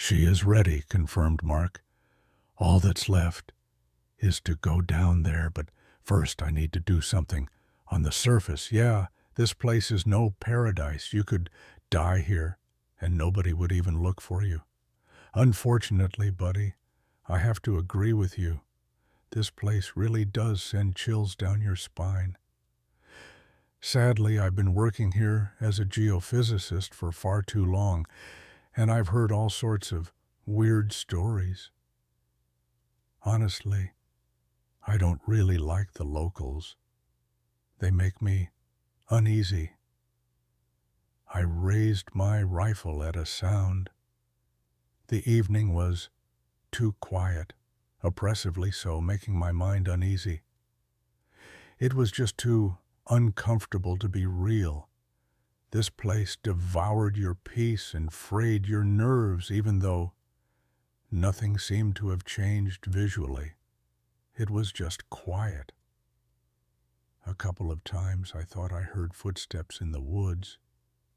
"She is ready," confirmed Mark. "All that's left is to go down there, but first I need to do something on the surface. Yeah, this place is no paradise. You could die here, and nobody would even look for you. Unfortunately, buddy, I have to agree with you. This place really does send chills down your spine. Sadly, I've been working here as a geophysicist for far too long, and I've heard all sorts of weird stories. Honestly, I don't really like the locals. They make me uneasy." I raised my rifle at a sound. The evening was too quiet, oppressively so, making my mind uneasy. It was just too uncomfortable to be real. This place devoured your peace and frayed your nerves, even though nothing seemed to have changed visually. It was just quiet. A couple of times I thought I heard footsteps in the woods,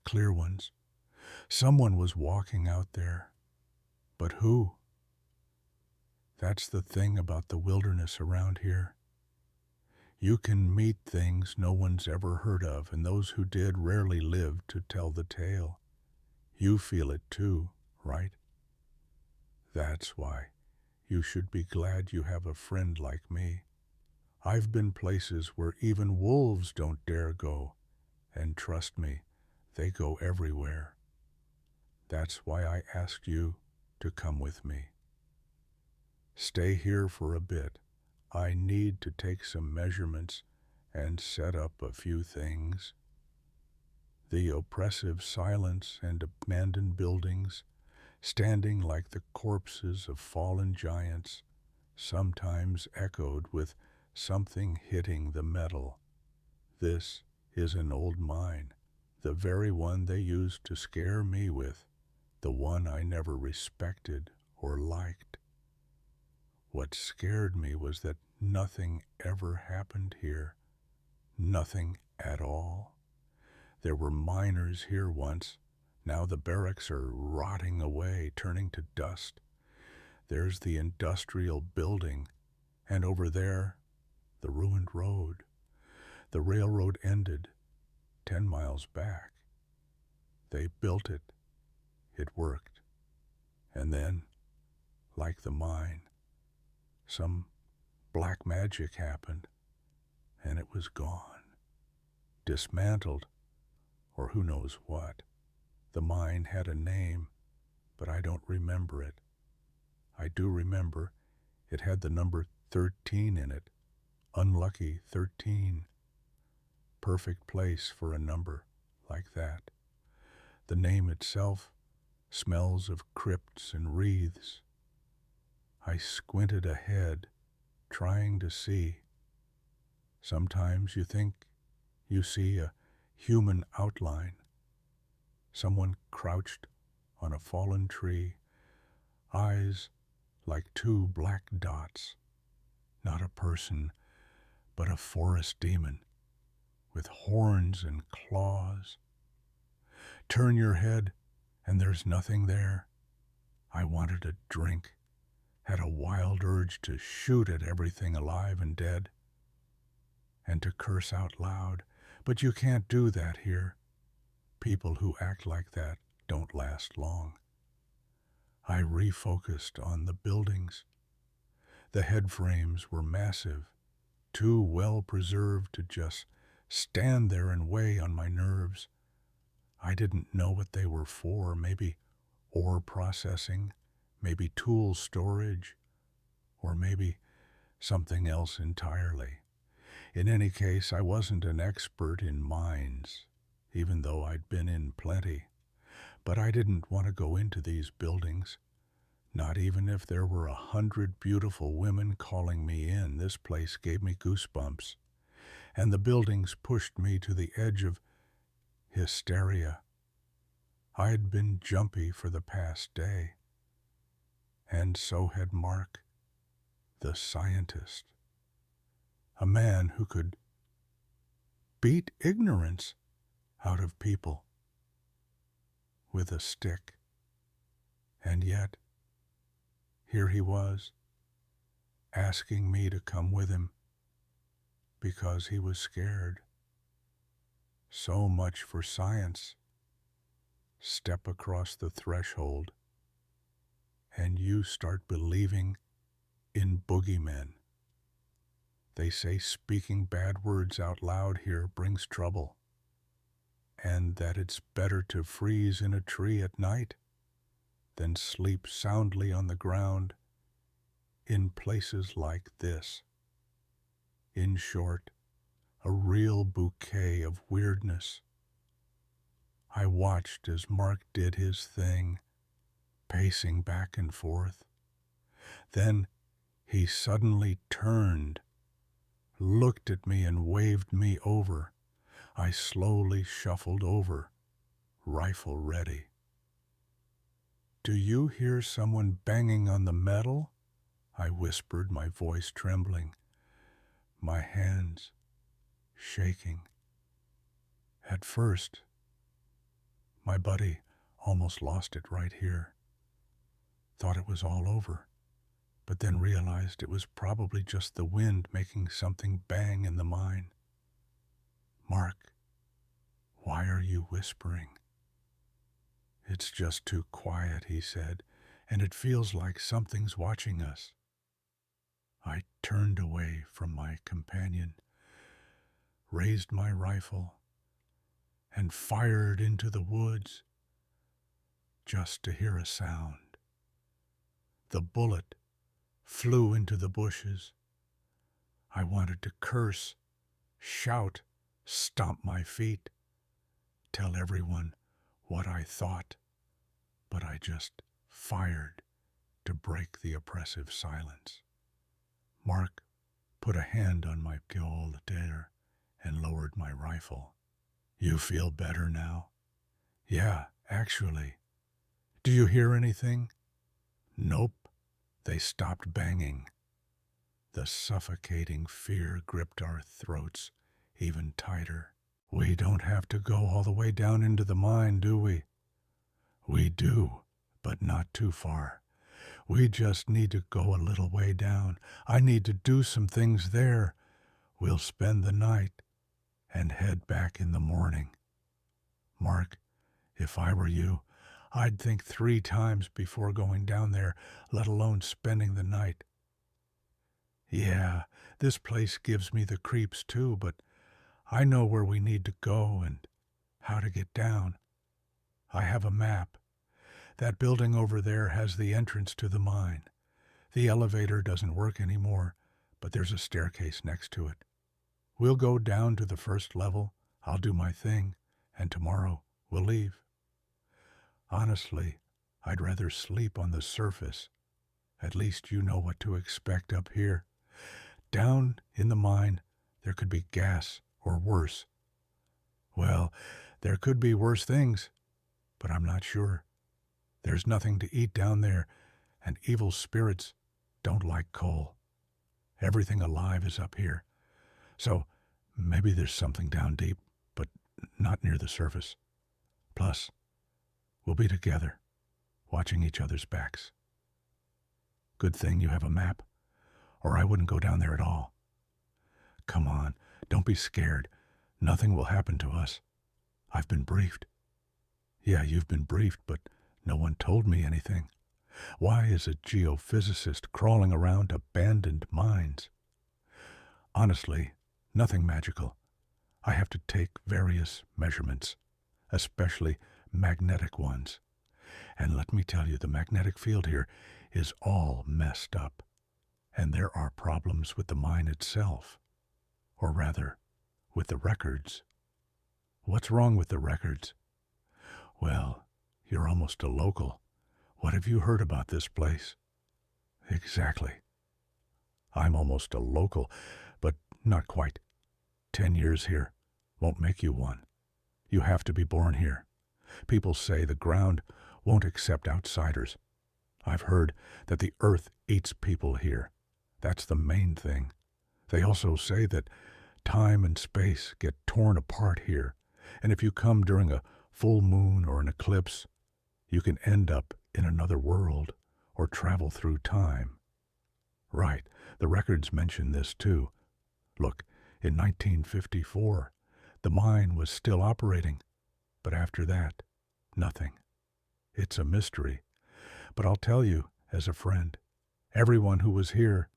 clear ones. Someone was walking out there. But who? That's the thing about the wilderness around here. You can meet things no one's ever heard of, and those who did rarely lived to tell the tale. You feel it too, right? That's why you should be glad you have a friend like me. I've been places where even wolves don't dare go, and trust me, they go everywhere. That's why I asked you to come with me. Stay here for a bit. I need to take some measurements and set up a few things. The oppressive silence and abandoned buildings, standing like the corpses of fallen giants, sometimes echoed with something hitting the metal. This is an old mine, the very one they used to scare me with, the one I never respected or liked. What scared me was that nothing ever happened here. Nothing at all. There were miners here once. Now the barracks are rotting away, turning to dust. There's the industrial building, and over there, the ruined road. The railroad ended 10 miles back. They built it. It worked. And then, like the mine, some black magic happened, and it was gone. Dismantled, or who knows what. The mine had a name, but I don't remember it. I do remember it had the number 13 in it. Unlucky 13. Perfect place for a number like that. The name itself smells of crypts and wreaths. I squinted ahead, trying to see. Sometimes you think you see a human outline. Someone crouched on a fallen tree, eyes like two black dots. Not a person, but a forest demon with horns and claws. Turn your head, and there's nothing there. I wanted a drink, had a wild urge to shoot at everything alive and dead, and to curse out loud, but you can't do that here. People who act like that don't last long. I refocused on the buildings. The head frames were massive, too well preserved to just stand there and weigh on my nerves. I didn't know what they were for, maybe ore processing, maybe tool storage, or maybe something else entirely. In any case, I wasn't an expert in mines, even though I'd been in plenty. But I didn't want to go into these buildings, not even if there were 100 beautiful women calling me in. This place gave me goosebumps, and the buildings pushed me to the edge of hysteria. I'd been jumpy for the past day, and so had Mark, the scientist, a man who could beat ignorance out of people with a stick. And yet, here he was, asking me to come with him because he was scared. So much for science. Step across the threshold, and you start believing in boogeymen. They say speaking bad words out loud here brings trouble, and that it's better to freeze in a tree at night than sleep soundly on the ground in places like this. In short, a real bouquet of weirdness. I watched as Mark did his thing, pacing back and forth. Then he suddenly turned, looked at me and waved me over. I slowly shuffled over, rifle ready. "Do you hear someone banging on the metal?" I whispered, my voice trembling, my hands shaking. At first, my buddy almost lost it right here. Thought it was all over, but then realized it was probably just the wind making something bang in the mine. "Mark, why are you whispering?" "It's just too quiet," he said, "and it feels like something's watching us." I turned away from my companion, raised my rifle, and fired into the woods just to hear a sound. The bullet flew into the bushes. I wanted to curse, shout, stomp my feet, tell everyone what I thought, but I just fired to break the oppressive silence. Mark put a hand on my shoulder and lowered my rifle. "You feel better now?" "Yeah, actually." "Do you hear anything?" "Nope." They stopped banging. The suffocating fear gripped our throats even tighter. "We don't have to go all the way down into the mine, do we?" "We do, but not too far. We just need to go a little way down. I need to do some things there. We'll spend the night and head back in the morning." "Mark, if I were you, I'd think 3 times before going down there, let alone spending the night." "Yeah, this place gives me the creeps too, but I know where we need to go and how to get down. I have a map. That building over there has the entrance to the mine. The elevator doesn't work anymore, but there's a staircase next to it. We'll go down to the first level, I'll do my thing, and tomorrow we'll leave." "Honestly, I'd rather sleep on the surface. At least you know what to expect up here. Down in the mine, there could be gas or worse." "Well, there could be worse things, but I'm not sure. There's nothing to eat down there, and evil spirits don't like coal. Everything alive is up here. So maybe there's something down deep, but not near the surface. Plus, we'll be together, watching each other's backs. Good thing you have a map, or I wouldn't go down there at all. Come on, don't be scared. Nothing will happen to us. I've been briefed." "Yeah, you've been briefed, but no one told me anything. Why is a geophysicist crawling around abandoned mines?" "Honestly, nothing magical. I have to take various measurements, especially magnetic ones. And let me tell you, the magnetic field here is all messed up. And there are problems with the mine itself. Or rather, with the records." "What's wrong with the records?" "Well, you're almost a local. What have you heard about this place?" "Exactly. I'm almost a local, but not quite. 10 years here won't make you one. You have to be born here. People say the ground won't accept outsiders. I've heard that the earth eats people here. That's the main thing. They also say that time and space get torn apart here, and if you come during a full moon or an eclipse, you can end up in another world or travel through time. Right, the records mention this too. Look, in 1954, the mine was still operating, but after that, nothing. It's a mystery, but I'll tell you, as a friend, everyone who was here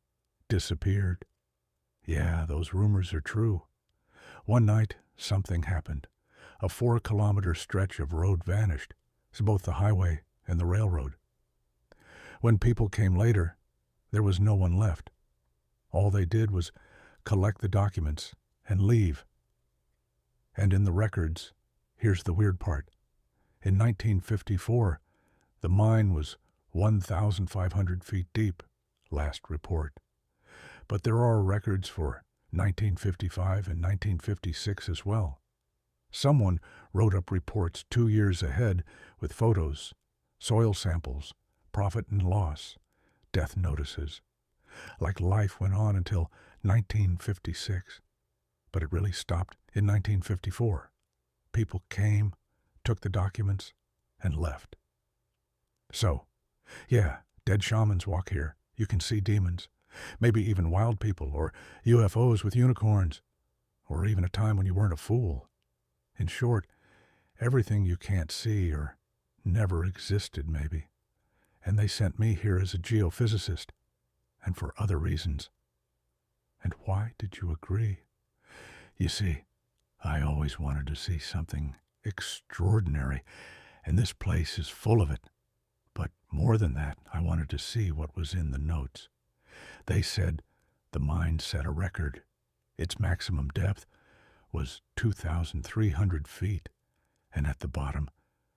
disappeared. Yeah, those rumors are true. One night, something happened. A 4-kilometer stretch of road vanished. It's both the highway and the railroad. When people came later, there was no one left. All they did was collect the documents and leave. And in the records, here's the weird part. In 1954, the mine was 1,500 feet deep, last report. But there are records for 1955 and 1956 as well. Someone wrote up reports 2 years ahead with photos, soil samples, profit and loss, death notices. Like life went on until 1956. But it really stopped in 1954. People came, took the documents, and left. So, yeah, dead shamans walk here. You can see demons. Maybe even wild people, or UFOs with unicorns, or even a time when you weren't a fool. In short, everything you can't see or never existed, maybe. And they sent me here as a geophysicist, and for other reasons. And why did you agree? You see, I always wanted to see something extraordinary, and this place is full of it. But more than that, I wanted to see what was in the notes. They said the mine set a record. Its maximum depth was 2,300 feet, and at the bottom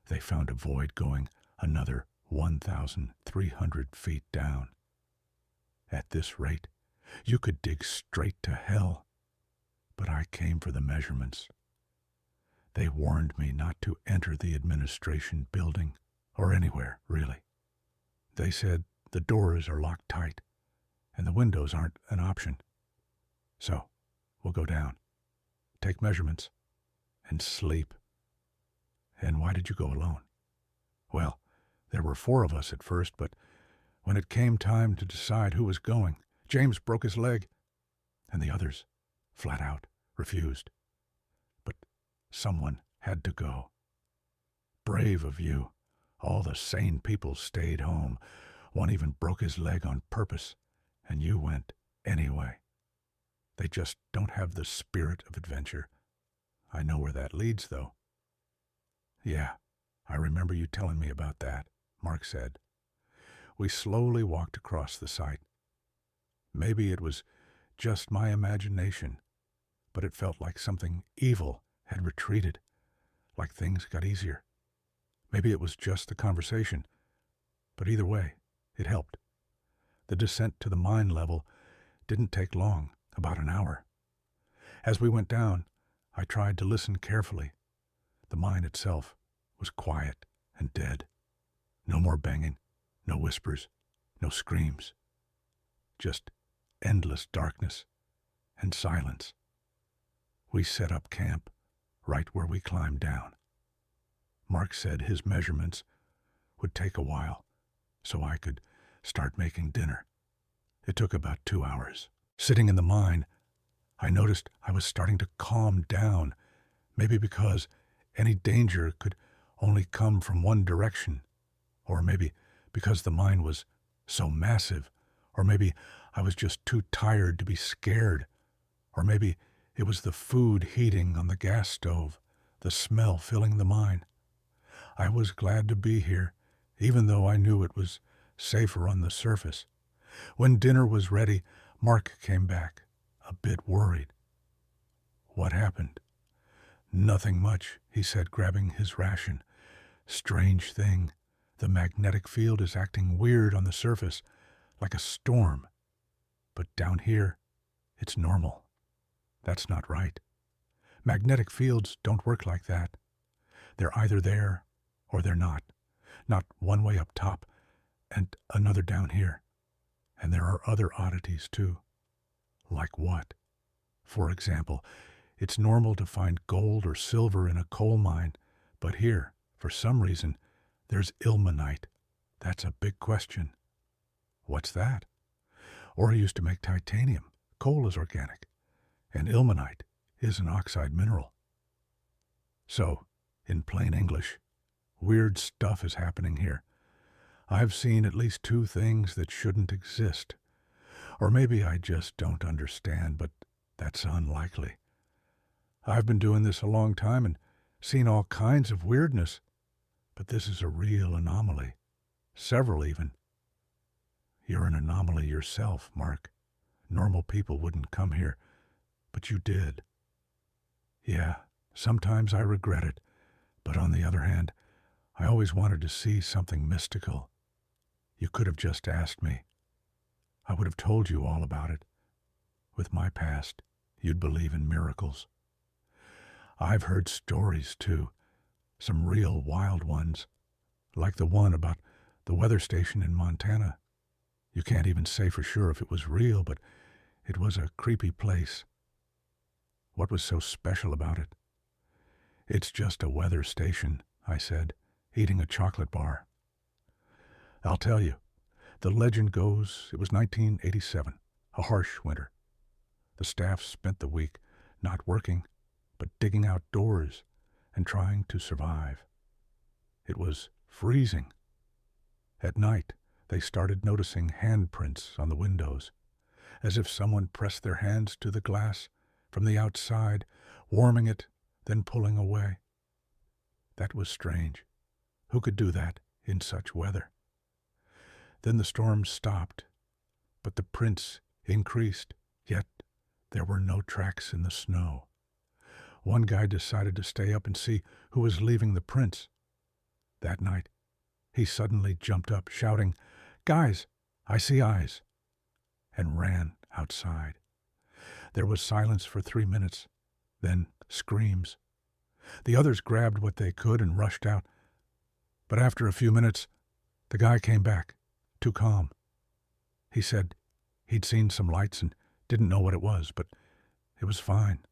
they found a void going another 1,300 feet down. At this rate, you could dig straight to hell. But I came for the measurements. They warned me not to enter the administration building, or anywhere, really. They said the doors are locked tight, and the windows aren't an option. So, we'll go down, take measurements, and sleep. And why did you go alone? Well, there were 4 of us at first, but when it came time to decide who was going, James broke his leg, and the others, flat out, refused. But someone had to go. Brave of you. All the sane people stayed home. One even broke his leg on purpose, and you went anyway. They just don't have the spirit of adventure. I know where that leads, though. Yeah, I remember you telling me about that, Mark said. We slowly walked across the site. Maybe it was just my imagination, but it felt like something evil had retreated, like things got easier. Maybe it was just the conversation, but either way, it helped. The descent to the mine level didn't take long, about an hour. As we went down, I tried to listen carefully. The mine itself was quiet and dead. No more banging, no whispers, no screams. Just endless darkness and silence. We set up camp right where we climbed down. Mark said his measurements would take a while, so I could start making dinner. It took about 2 hours. Sitting in the mine, I noticed I was starting to calm down, maybe because any danger could only come from one direction, or maybe because the mine was so massive, or maybe I was just too tired to be scared, or maybe it was the food heating on the gas stove, the smell filling the mine. I was glad to be here, even though I knew it was safer on the surface. When dinner was ready, Mark came back, a bit worried. What happened? Nothing much, he said, grabbing his ration. Strange thing. The magnetic field is acting weird on the surface, like a storm. But down here, it's normal. That's not right. Magnetic fields don't work like that. They're either there or they're not. Not one way up top and another down here. And there are other oddities, too. Like what? For example, it's normal to find gold or silver in a coal mine, but here, for some reason, there's ilmenite, That's a big question. What's that? Ore used to make titanium. Coal is organic. And ilmenite is an oxide mineral. So, in plain English, weird stuff is happening here. I've seen at least 2 things that shouldn't exist. Or maybe I just don't understand, but that's unlikely. I've been doing this a long time and seen all kinds of weirdness, but this is a real anomaly. Several even. You're an anomaly yourself, Mark. Normal people wouldn't come here, but you did. Yeah, sometimes I regret it, but on the other hand, I always wanted to see something mystical. You could have just asked me. I would have told you all about it. With my past, you'd believe in miracles. I've heard stories, too, some real wild ones, like the one about the weather station in Montana. You can't even say for sure if it was real, but it was a creepy place. What was so special about it? It's just a weather station, I said, eating a chocolate bar. I'll tell you. The legend goes it was 1987, a harsh winter. The staff spent the week not working, but digging outdoors and trying to survive. It was freezing. At night, they started noticing handprints on the windows, as if someone pressed their hands to the glass from the outside, warming it, then pulling away. That was strange. Who could do that in such weather? Then the storm stopped, but the prints increased, yet there were no tracks in the snow. One guy decided to stay up and see who was leaving the prints. That night, he suddenly jumped up, shouting, "Guys, I see eyes," and ran outside. There was silence for 3 minutes, then screams. The others grabbed what they could and rushed out. But after a few minutes, the guy came back, too calm. He said he'd seen some lights and didn't know what it was, but it was fine.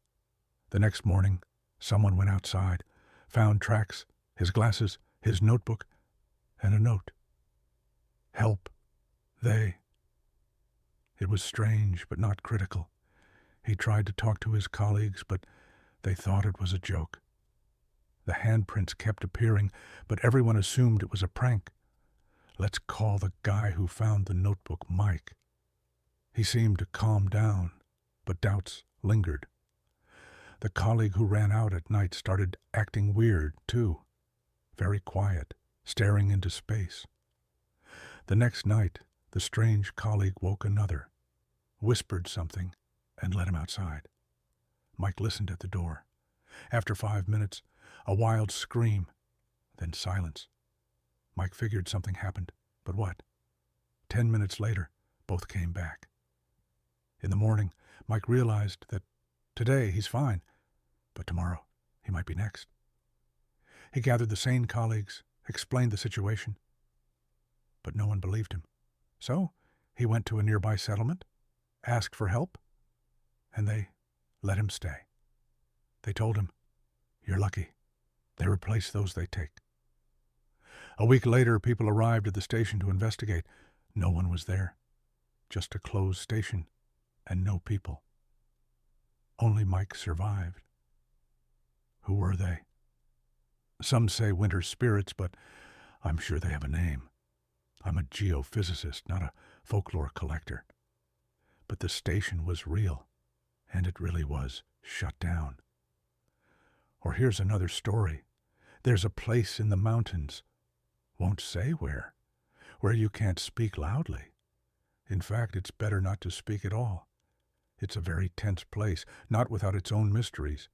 The next morning, someone went outside, found tracks, his glasses, his notebook, and a note. Help. They. It was strange, but not critical. He tried to talk to his colleagues, but they thought it was a joke. The handprints kept appearing, but everyone assumed it was a prank. Let's call the guy who found the notebook Mike. He seemed to calm down, but doubts lingered. The colleague who ran out at night started acting weird, too. Very quiet, staring into space. The next night, the strange colleague woke another, whispered something, and let him outside. Mike listened at the door. After 5 minutes, a wild scream, then silence. Mike figured something happened, but what? 10 minutes later, both came back. In the morning, Mike realized that today he's fine, but tomorrow he might be next. He gathered the sane colleagues, explained the situation, but no one believed him. So he went to a nearby settlement, asked for help, and they let him stay. They told him, "You're lucky. They replace those they take." A week later, people arrived at the station to investigate. No one was there. Just a closed station and no people. Only Mike survived. Who were they? Some say winter spirits, but I'm sure they have a name. I'm a geophysicist, not a folklore collector. But the station was real, and it really was shut down. Or here's another story. There's a place in the mountains, won't say where you can't speak loudly. In fact, it's better not to speak at all. It's a very tense place, not without its own mysteries.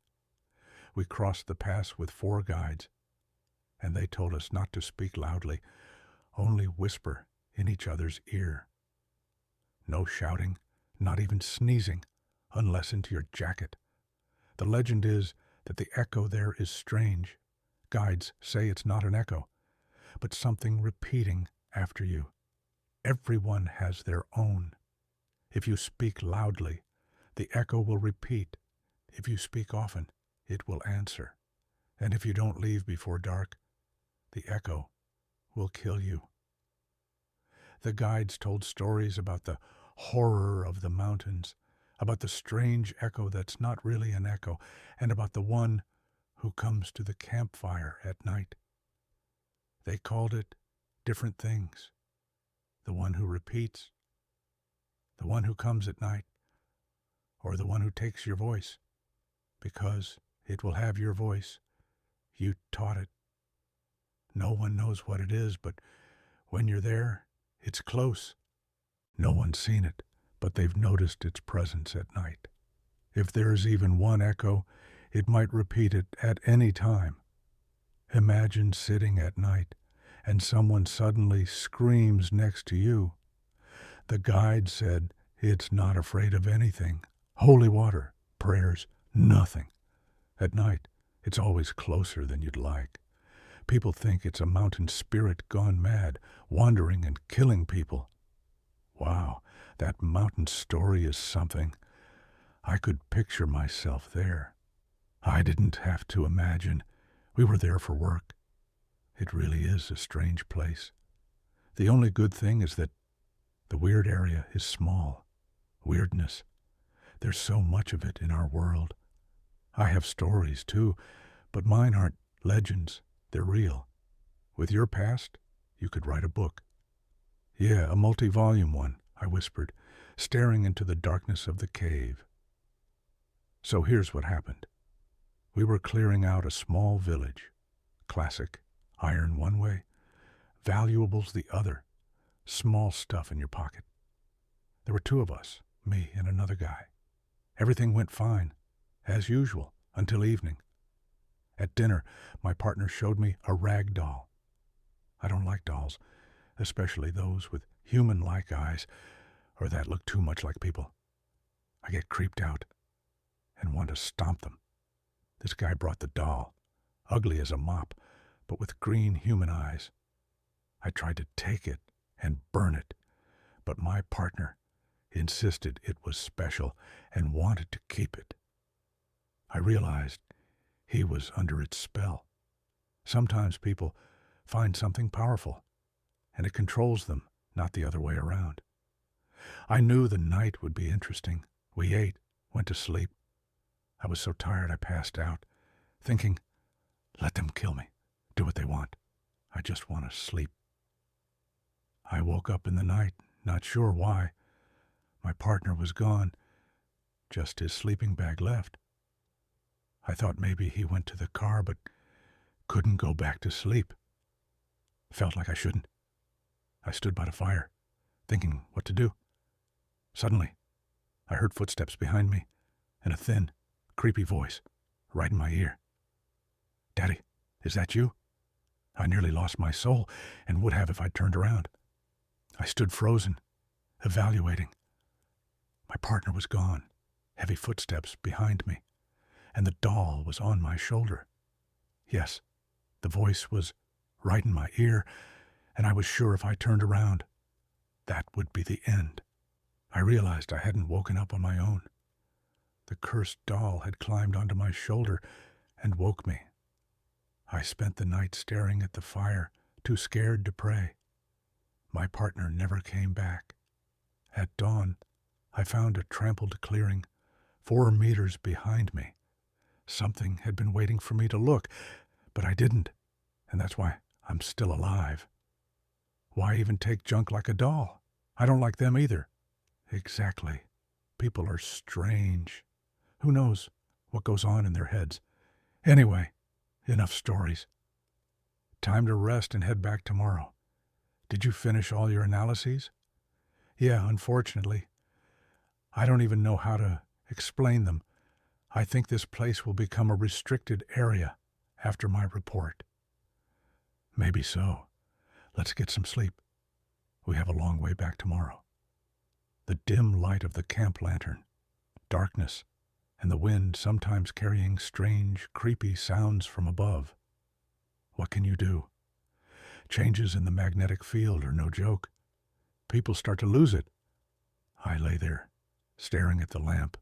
We crossed the pass with 4 guides, and they told us not to speak loudly, only whisper in each other's ear. No shouting, not even sneezing, unless into your jacket. The legend is that the echo there is strange. Guides say it's not an echo, but something repeating after you. Everyone has their own. If you speak loudly, the echo will repeat. If you speak often, it will answer. And if you don't leave before dark, the echo will kill you. The guides told stories about the horror of the mountains, about the strange echo that's not really an echo, and about the one who comes to the campfire at night. They called it different things. The one who repeats, the one who comes at night, or the one who takes your voice, because it will have your voice. You taught it. No one knows what it is, but when you're there, it's close. No one's seen it, but they've noticed its presence at night. If there's even one echo, it might repeat it at any time. Imagine sitting at night and someone suddenly screams next to you. The guide said it's not afraid of anything. Holy water, prayers, nothing. At night, it's always closer than you'd like. People think it's a mountain spirit gone mad, wandering and killing people. Wow, that mountain story is something. I could picture myself there. I didn't have to imagine. We were there for work. It really is a strange place. The only good thing is that the weird area is small. Weirdness. There's so much of it in our world. I have stories too, but mine aren't legends. They're real. With your past, you could write a book. Yeah, a multi-volume one, I whispered, staring into the darkness of the cave. So here's what happened. We were clearing out a small village. Classic. Iron one way, valuables the other. Small stuff in your pocket. There were two of us, me and another guy. Everything went fine, as usual, until evening. At dinner, my partner showed me a rag doll. I don't like dolls, especially those with human-like eyes, or that look too much like people. I get creeped out and want to stomp them. This guy brought the doll, ugly as a mop, but with green human eyes. I tried to take it and burn it, but my partner insisted it was special and wanted to keep it. I realized he was under its spell. Sometimes people find something powerful, and it controls them, not the other way around. I knew the night would be interesting. We ate, went to sleep. I was so tired I passed out, thinking, let them kill me. Do what they want. I just want to sleep. I woke up in the night, not sure why. My partner was gone. Just his sleeping bag left. I thought maybe he went to the car, but couldn't go back to sleep. Felt like I shouldn't. I stood by the fire, thinking what to do. Suddenly, I heard footsteps behind me and a thin, creepy voice right in my ear. Daddy, is that you? I nearly lost my soul and would have if I'd turned around. I stood frozen, evaluating. My partner was gone, heavy footsteps behind me, and the doll was on my shoulder. Yes, the voice was right in my ear, and I was sure if I turned around, that would be the end. I realized I hadn't woken up on my own. The cursed doll had climbed onto my shoulder and woke me. I spent the night staring at the fire, too scared to pray. My partner never came back. At dawn, I found a trampled clearing, 4 meters behind me. Something had been waiting for me to look, but I didn't, and that's why I'm still alive. Why even take junk like a doll? I don't like them either. Exactly. People are strange. Who knows what goes on in their heads? Anyway, enough stories. Time to rest and head back tomorrow. Did you finish all your analyses? Yeah, unfortunately. I don't even know how to explain them. I think this place will become a restricted area after my report. Maybe so. Let's get some sleep. We have a long way back tomorrow. The dim light of the camp lantern, darkness, and the wind sometimes carrying strange, creepy sounds from above. What can you do? Changes in the magnetic field are no joke. People start to lose it. I lay there, staring at the lamp,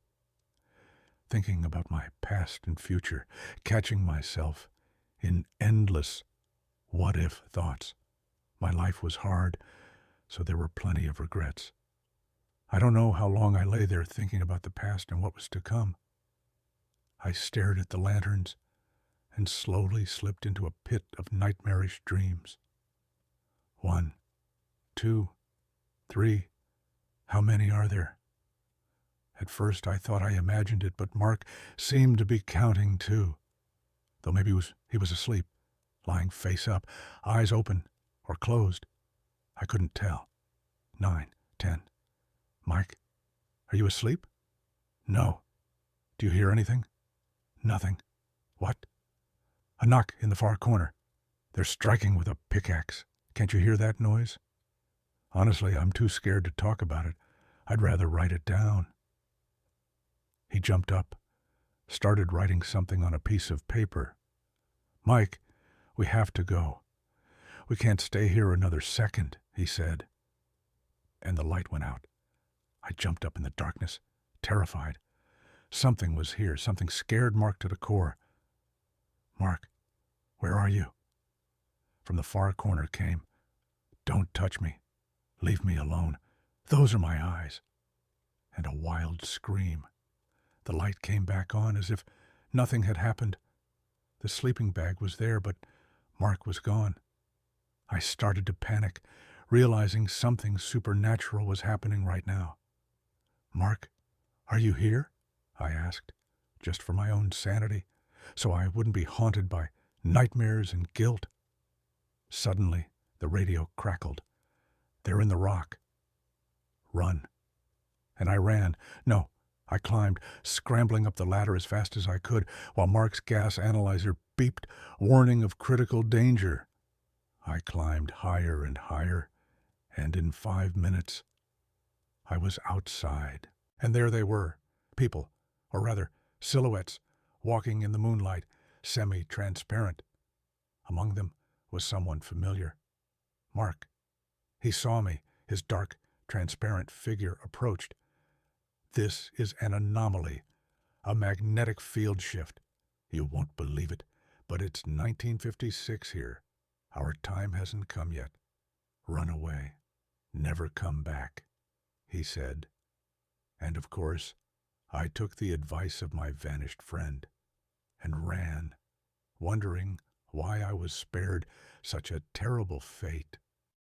thinking about my past and future, catching myself in endless what-if thoughts. My life was hard, so there were plenty of regrets. I don't know how long I lay there thinking about the past and what was to come. I stared at the lanterns and slowly slipped into a pit of nightmarish dreams. 1, 2, 3. How many are there? At first I thought I imagined it, but Mark seemed to be counting too. Though maybe he was asleep, lying face up, eyes open or closed. I couldn't tell. 9, 10. Mike, are you asleep? No. Do you hear anything? Nothing. What? A knock in the far corner. They're striking with a pickaxe. Can't you hear that noise? Honestly, I'm too scared to talk about it. I'd rather write it down. He jumped up, started writing something on a piece of paper. Mike, we have to go. We can't stay here another second, he said. And the light went out. I jumped up in the darkness, terrified. Something was here. Something scared Mark to the core. Mark, where are you? From the far corner came, Don't touch me. Leave me alone. Those are my eyes. And a wild scream. The light came back on as if nothing had happened. The sleeping bag was there, but Mark was gone. I started to panic, realizing something supernatural was happening right now. Mark, are you here? I asked, just for my own sanity, so I wouldn't be haunted by nightmares and guilt. Suddenly, the radio crackled. They're in the rock. Run. And I ran. No, I climbed, scrambling up the ladder as fast as I could, while Mark's gas analyzer beeped, warning of critical danger. I climbed higher and higher, and in 5 minutes, I was outside. And there they were, people, or rather, silhouettes, walking in the moonlight, semi-transparent. Among them was someone familiar. Mark. He saw me. His dark, transparent figure approached. This is an anomaly, a magnetic field shift. You won't believe it, but it's 1956 here. Our time hasn't come yet. Run away. Never come back, he said. And of course, I took the advice of my vanished friend and ran, wondering why I was spared such a terrible fate.